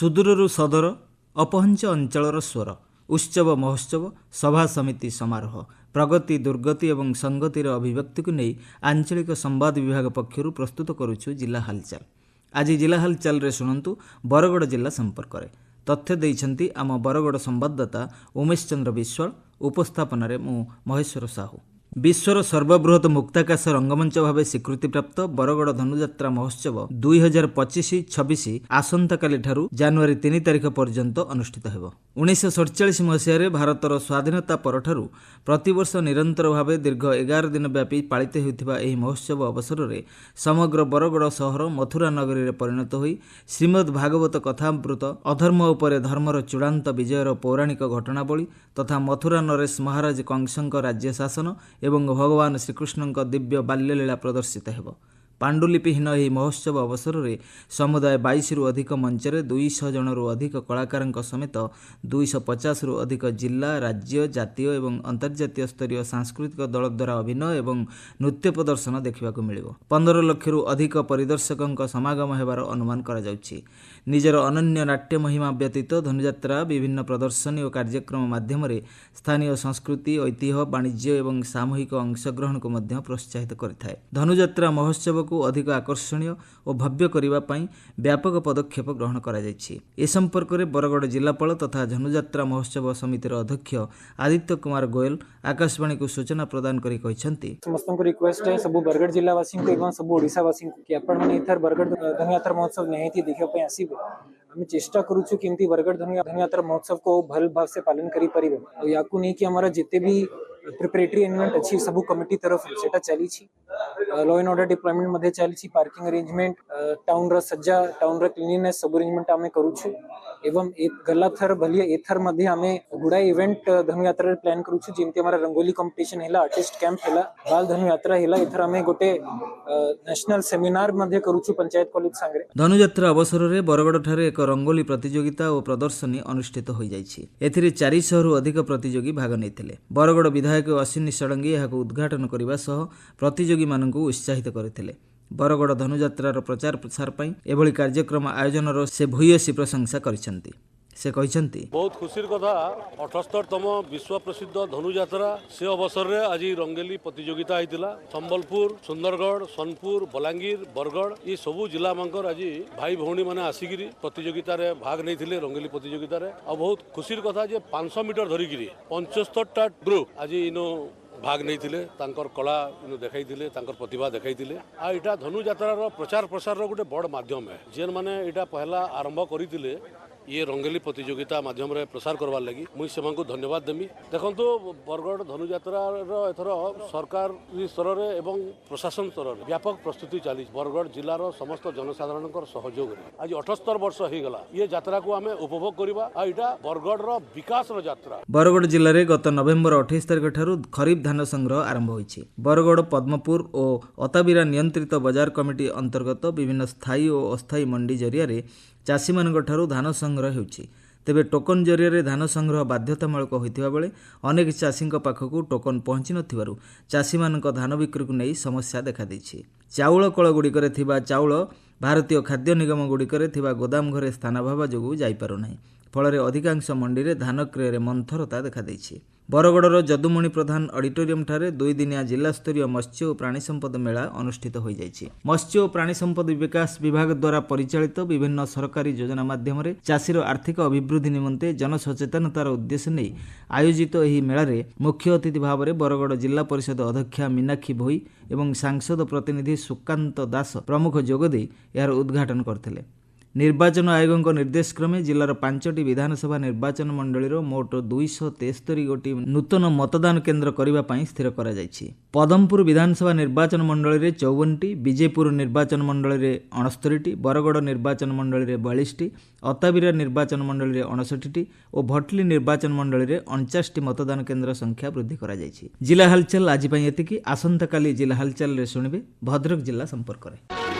ସୁଦୂରରୁ ସଦର ଅପହଞ୍ଚ ଅଞ୍ଚଳର ସ୍ୱର ଉତ୍ସବ ମହୋତ୍ସବ ସଭା ସମିତି ସମାରୋହ ପ୍ରଗତି ଦୁର୍ଗତି ଏବଂ ସଂଗତିର ଅଭିବ୍ୟକ୍ତିକୁ ନେଇ ଆଞ୍ଚଳିକ ସମ୍ବାଦ ବିଭାଗ ପକ୍ଷରୁ ପ୍ରସ୍ତୁତ କରୁଛୁ ଜିଲ୍ଲା ହାଲଚାଲ। ଆଜି ଜିଲ୍ଲା ହାଲଚାଲରେ ଶୁଣନ୍ତୁ ବରଗଡ଼ ଜିଲ୍ଲା ସମ୍ପର୍କରେ। ତଥ୍ୟ ଦେଇଛନ୍ତି ଆମ ବରଗଡ଼ ସମ୍ବାଦଦାତା ଉମେଶ ଚନ୍ଦ୍ର ବିଶ୍ୱାଳ। ଉପସ୍ଥାପନାରେ ମୁଁ ମହେଶ୍ୱର ସାହୁ। ବିଶ୍ୱର ସର୍ବବୃହତ ମୁକ୍ତାକାଶ ରଙ୍ଗମଞ୍ଚ ଭାବେ ସ୍ୱୀକୃତିପ୍ରାପ୍ତ ବରଗଡ଼ ଧନୁଯାତ୍ରା ମହୋତ୍ସବ 2025-26 ଆସନ୍ତାକାଲିଠାରୁ ଜାନୁଆରୀ 3 ତାରିଖ ପର୍ଯ୍ୟନ୍ତ ଅନୁଷ୍ଠିତ ହେବ। 1947 ମସିହାରେ ଭାରତର ସ୍ୱାଧୀନତା ପରଠାରୁ ପ୍ରତିବର୍ଷ ନିରନ୍ତର ଭାବେ ଦୀର୍ଘ 11 ଦିନ ବ୍ୟାପୀ ପାଳିତ ହେଉଥିବା ଏହି ମହୋତ୍ସବ ଅବସରରେ ସମଗ୍ର ବରଗଡ଼ ସହର ମଥୁରା ନଗରୀରେ ପରିଣତ ହୋଇ ଶ୍ରୀମଦ୍ ଭାଗବତ କଥାମୃତ ଅଧର୍ମ ଉପରେ ଧର୍ମର ଚୂଡ଼ାନ୍ତ ବିଜୟର ପୌରାଣିକ ଘଟଣାବଳୀ ତଥା ମଥୁରା ନରେଶ ମହାରାଜ କଂସଙ୍କ ରାଜ୍ୟ ଶାସନ ଏବଂ ଭଗବାନ ଶ୍ରୀକୃଷ୍ଣଙ୍କ ଦିବ୍ୟ ବାଲ୍ୟଲୀଳା ପ୍ରଦର୍ଶିତ ହେବ। ପାଣ୍ଡୁଲିପିହୀନ ଏହି ମହୋତ୍ସବ ଅବସରରେ ସମୁଦାୟ 22ରୁ ଅଧିକ ମଞ୍ଚରେ 200 ଜଣରୁ ଅଧିକ କଳାକାରଙ୍କ ସମେତ 250ରୁ ଅଧିକ ଜିଲ୍ଲା ରାଜ୍ୟ ଜାତୀୟ ଏବଂ ଅନ୍ତର୍ଜାତୀୟ ସ୍ତରୀୟ ସାଂସ୍କୃତିକ ଦଳ ଦ୍ୱାରା ଅଭିନୟ ଏବଂ ନୃତ୍ୟ ପ୍ରଦର୍ଶନ ଦେଖିବାକୁ ମିଳିବ। 15 ଲକ୍ଷରୁ ଅଧିକ ପରିଦର୍ଶକଙ୍କ ସମାଗମ ହେବାର ଅନୁମାନ କରାଯାଉଛି। ନିଜର ଅନନ୍ୟ ନାଟ୍ୟ ମହିମା ବ୍ୟତୀତ ଧନୁଯାତ୍ରା ବିଭିନ୍ନ ପ୍ରଦର୍ଶନୀ ଓ କାର୍ଯ୍ୟକ୍ରମ ମାଧ୍ୟମରେ ସ୍ଥାନୀୟ ସଂସ୍କୃତି ଐତିହ୍ୟ ବାଣିଜ୍ୟ ଏବଂ ସାମୂହିକ ଅଂଶଗ୍ରହଣକୁ ମଧ୍ୟ ପ୍ରୋତ୍ସାହିତ କରିଥାଏ। ଧନୁଯାତ୍ରା ମହୋତ୍ସବକୁ ଅଧିକ ଆକର୍ଷଣୀୟ ଓ ଭବ୍ୟ କରିବା ପାଇଁ ବ୍ୟାପକ ପଦକ୍ଷେପ ଗ୍ରହଣ କରାଯାଇଛି। ଏ ସମ୍ପର୍କରେ ବରଗଡ଼ ଜିଲ୍ଲାପାଳ ତଥା ଧନୁଯାତ୍ରା ମହୋତ୍ସବ ସମିତିର ଅଧ୍ୟକ୍ଷ ଆଦିତ୍ୟ କୁମାର ଗୋଏଲ ଆକାଶବାଣୀକୁ ସୂଚନା ପ୍ରଦାନ କରି କହିଛନ୍ତି, ସମସ୍ତଙ୍କୁ ରିକ୍ୱେଷ୍ଟ है ସବୁ ବରଗଡ଼ ଜିଲ୍ଲାବାସୀଙ୍କୁ ଏବଂ ସବୁ ଓଡ଼ିଶାବାସୀଙ୍କୁ କି ଆପଣମାନେ ଏଥର ବରଗଡ଼ ଧନୁଯାତ୍ରା ମହୋତ୍ସବ ନିହାତି ଦେଖିବା ପାଇଁ ଆସିବେ। ଆମେ ଚେଷ୍ଟା କରୁଛୁ କେମିତି ବରଗଡ଼ ଧନୁଯାତ୍ରା ମହୋତ୍ସବ को भल भाव से पालन करी परिबे और याकू नहीं कि हमारा जिते भी प्रिपरेटरी इवेंट अच्छी सब कमिटी तरफ सेटा चली छी लॉ एंड ऑर्डर डिप्लॉयमेंट मध्ये चली छी पार्किंग अरेंजमेंट टाउन र सज्जा टाउन र क्लीननेस सब अरेंजमेंट आमे करू छु एवं एक गला थर भलिया एथर मध्ये आमे गुडा इवेंट धनुयात्रा प्लान करू छु जेमती हमारा रंगोली कंपटीशन हैला आर्टिस्ट कैंप हैला बाल धनुयात्रा हैला एथर आमे गोटे नेशनल सेमिनार मध्ये करू छु पंचायत कॉलेज सांगरे। धनुଯାତ୍ରା ଅବସରରେ ବରଗଡ଼ ଠାରେ ଏକ ରଙ୍ଗୋଲି ପ୍ରତିଯୋଗିତା ଓ ପ୍ରଦର୍ଶନୀ ଅନୁଷ୍ଠିତ ହୋଇଯାଇଛି। ଏଥିରେ 400ରୁ ଅଧିକ ପ୍ରତିଯୋଗୀ ଭାଗ ନେଇଥିଲେ। ବରଗଡ଼ ବିଧାୟକ ଅଶ୍ୱିନୀ ଷଡ଼ଙ୍ଗୀ ଏହାକୁ ଉଦ୍ଘାଟନ କରିବା ସହ ପ୍ରତିଯୋଗୀମାନଙ୍କୁ ଉତ୍ସାହିତ କରିଥିଲେ। ବରଗଡ଼ ଧନୁଯାତ୍ରାର ପ୍ରଚାର ପ୍ରସାର ପାଇଁ ଏଭଳି କାର୍ଯ୍ୟକ୍ରମ ଆୟୋଜନର ସେ ଭୂୟସୀ ପ୍ରଶଂସା କରିଛନ୍ତି। ସେ କହିଛନ୍ତି, ବହୁତ ଖୁସିର କଥା 78ତମ ବିଶ୍ୱ ପ୍ରସିଦ୍ଧ ଧନୁଯାତ୍ରା ସେ ଅବସରରେ ଆଜି ରଙ୍ଗୋଲି ପ୍ରତିଯୋଗିତା ହେଇଥିଲା। ସମ୍ବଲପୁର ସୁନ୍ଦରଗଡ଼ ସୋନପୁର ବଲାଙ୍ଗୀର ବରଗଡ଼ ଏ ସବୁ ଜିଲ୍ଲାମାନଙ୍କର ଆଜି ଭାଇ ଭଉଣୀ ମାନେ ଆସିକିରି ପ୍ରତିଯୋଗିତାରେ ଭାଗ ନେଇଥିଲେ ରଙ୍ଗୋଲି ପ୍ରତିଯୋଗିତାରେ। ଆଉ ବହୁତ ଖୁସିର କଥା ଯେ 500 ମିଟର ଧରିକିରି 75ଟା ଗ୍ରୁପ ଆଜି ଇନୋ ଭାଗ ନେଇଥିଲେ ତାଙ୍କର କଳା ଦେଖାଇଥିଲେ ତାଙ୍କର ପ୍ରତିଭା ଦେଖାଇଥିଲେ। ଆଉ ଏଇଟା ଧନୁଯାତ୍ରାର ପ୍ରଚାର ପ୍ରସାରର ଗୋଟେ ବଡ଼ ମାଧ୍ୟମ ଯେମାନେ ଏଇଟା ପହଲା ଆରମ୍ଭ କରିଥିଲେ ये रंगोली प्रतियोगिता माध्यम प्रसार करवार लगी मुझे से धन्यवाद देमी। देखो बरगढ़ धनुयात्रार एथर सरकार स्तर एवं प्रशासन स्तर व्यापक प्रस्तुति चली बरगढ़ जिलार समस्त जनसाधारण सहयोग आज 78 वर्ष हो गला ये यात्रा को आम उपभोग करवा यहाँ बरगढ़ विकास यात्रा। बरगढ़ जिले में गत नवेम्बर 28 तारिख ठारू खरीफ धान संग्रह आरंभ होईछि। बरगढ़ पद्मपुर और अताबिरा नियंत्रित बजार कमिटी अंतर्गत विभिन्न स्थायी और अस्थायी मंडी जरिया चाषी मानक ठारू धान संग्रह होउछि। तेबे टोकन जरिया धान संग्रह बाध्यतामूलक होइतिबा बेले अनेक चाषी पाखक टोकन पहुंची नथिबारु चाषी मानक धान बिक्री को नहीं समस्या देखा दैछि। चाउल कल गुड़िकरे थिबा चाउल भारतीय खाद्य निगम गुड़िकरे थिबा गोदाम घरे स्थानाभाव जोगु जाई पारु नाही। फल अधिकांश मंडी रे धान क्रय मंथरता देखा दैछि। बरगढ़ जदुमणि प्रधान ऑडिटोरियम ठारे 2 दिनिया जिला स्तरीय मत्स्य और प्राणी संपद मेला अनुष्ठित हो जाइछि। मत्स्य और प्राणी संपद विकास विभाग द्वारा परिचालित विभिन्न सरकारी योजना माध्यम चाषीर आर्थिक अभिवृद्धि निमंते जनसचेतनतार उद्देश्य नहीं आयोजित एही मेलारे मुख्य अतिथि भाव में बरगढ़ जिला परिषद अध्यक्षा मीनाक्षी भोई एवं सांसद प्रतिनिधि सुकांत दास प्रमुख जोगदे यार उद्घाटन करथिले। निर्वाचन आयोग निर्देश क्रमे जिलार 5टी विधानसभा निर्वाचन मंडलीर मोट 273 गोटी नूतन मतदान केन्द्र करने पर स्थिर करा जायछि। पदमपुर विधानसभा निर्वाचन मंडली 54टी, विजयपुर निर्वाचन मंडली 69टी, बरगढ़ निर्वाचन मंडली 42टी, अताबिरा निर्वाचन मंडली 59टी और भटली निर्वाचन मंडली 49टी मतदान केन्द्र संख्या वृद्धि करा जायछि। जिला हालचाल आज एतिकी। आसंता काली जिला हालचाल रे सुनिबे भद्रक जिला संपर्क रे।